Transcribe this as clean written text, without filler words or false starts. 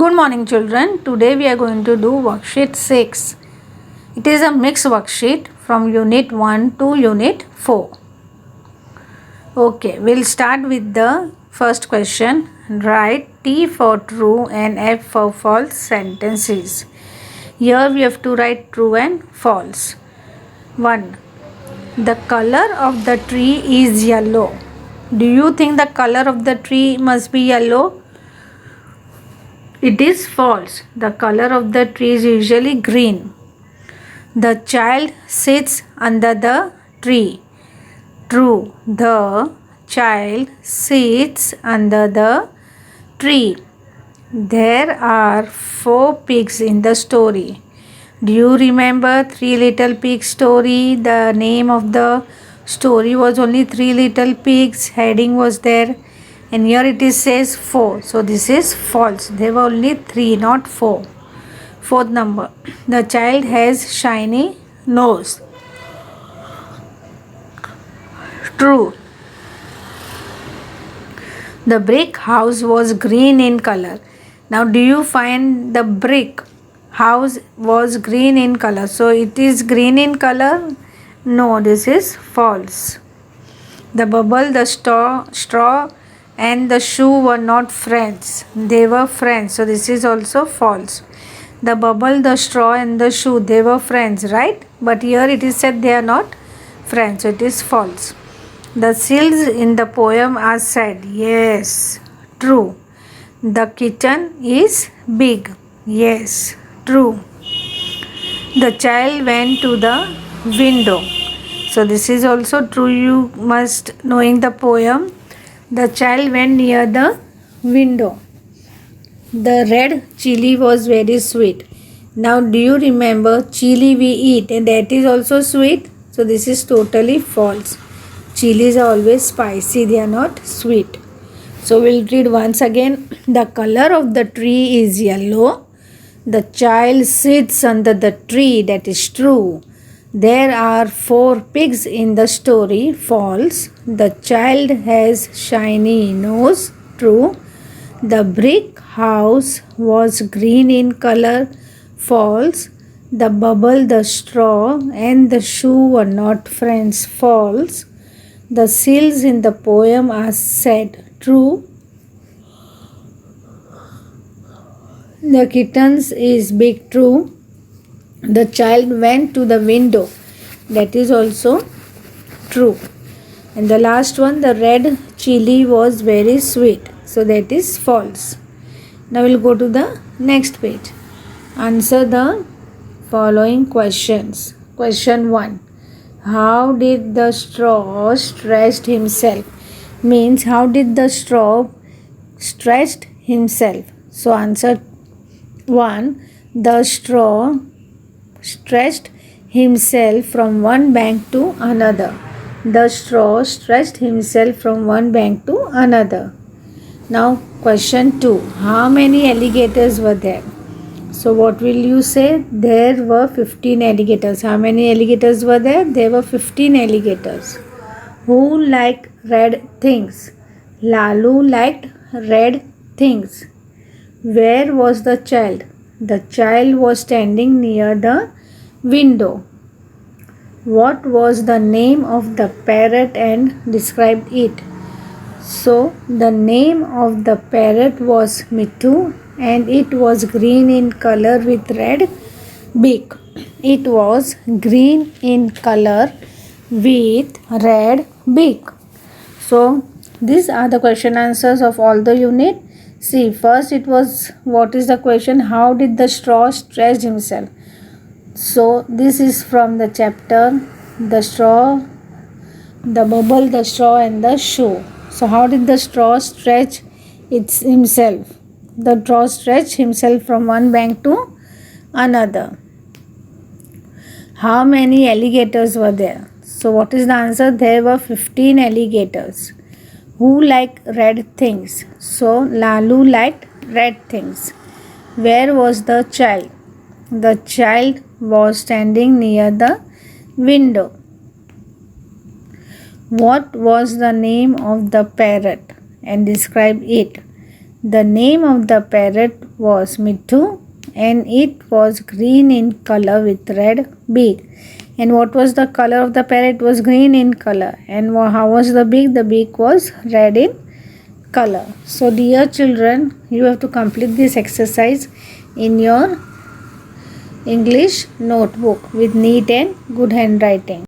Good morning children. Today we are going to do worksheet 6. It is a mixed worksheet from unit 1 to unit 4. Okay, we'll start with the first question. Write T for true and F for false sentences. Here we have to write true and false. 1. The color of the tree is yellow. Do you think the color of the tree must be yellow? It is false. The color of the tree is usually green. The child sits under the tree. True. The child sits under the tree. There are 4 pigs in the story. Do you remember 3 Little Pigs story? The name of the story was only 3 Little Pigs. Heading was there. And here it is says 4. So this is false. There were only 3, not 4. Fourth number. The child has shiny nose. True. The brick house was green in color. Now do you find the brick house was green in color? So it is green in color? No, this is false. The bubble, the straw and the shoe were not friends. They were friends. So this is also false. The bubble, the straw and the shoe, they were friends, right? But here it is said they are not friends. So it is false. The seals in the poem are sad. Yes, true. The kitten is big. Yes, true. The child went to the window. So this is also true. You must knowing the poem. The child went near the window. The red chili was very sweet. Now do you remember chili we eat and that is also sweet? So this is totally false. Chilies are always spicy. They are not sweet. So we'll read once again. The color of the tree is yellow. The child sits under the tree. That is true. There are 4 pigs in the story. False. The child has shiny nose. True. The brick house was green in color. False. The bubble, the straw and the shoe were not friends. False. The seals in the poem are sad. True. The kittens is big. True. The child went to the window. That is also true. And the last one, the red chili was very sweet. So that is false. Now we'll go to the next page. Answer the following questions. Question 1. How did the straw stretch himself? Means how did the straw stretch himself? So answer 1. The straw stretched himself from one bank to another. The straw stretched himself from one bank to another. Now question 2. How many alligators were there? So what will you say? There were 15 alligators. How many alligators were there? There were 15 alligators. Who liked red things? Lalu liked red things. Where was the child? The child was standing near the window. What was the name of the parrot and describe it? So the name of the parrot was Mithu and it was green in color with red beak. It was green in color with red beak. So these are the question answers of all the unit. See, first it was, what is the question? How did the straw stretch himself? So this is from the chapter, the straw, the bubble, the straw and the shoe. So how did the straw stretch himself? The straw stretched himself from one bank to another. How many alligators were there? So what is the answer? There were 15 alligators. Who liked red things? So Lalu liked red things. Where was the child? The child was standing near the window. What was the name of the parrot and describe it? The name of the parrot was Mittu, and it was green in color with red beak. And what was the color of the parrot? It was green in color. And how was the beak? The beak was red in color. So dear children, you have to complete this exercise in your English notebook with neat and good handwriting.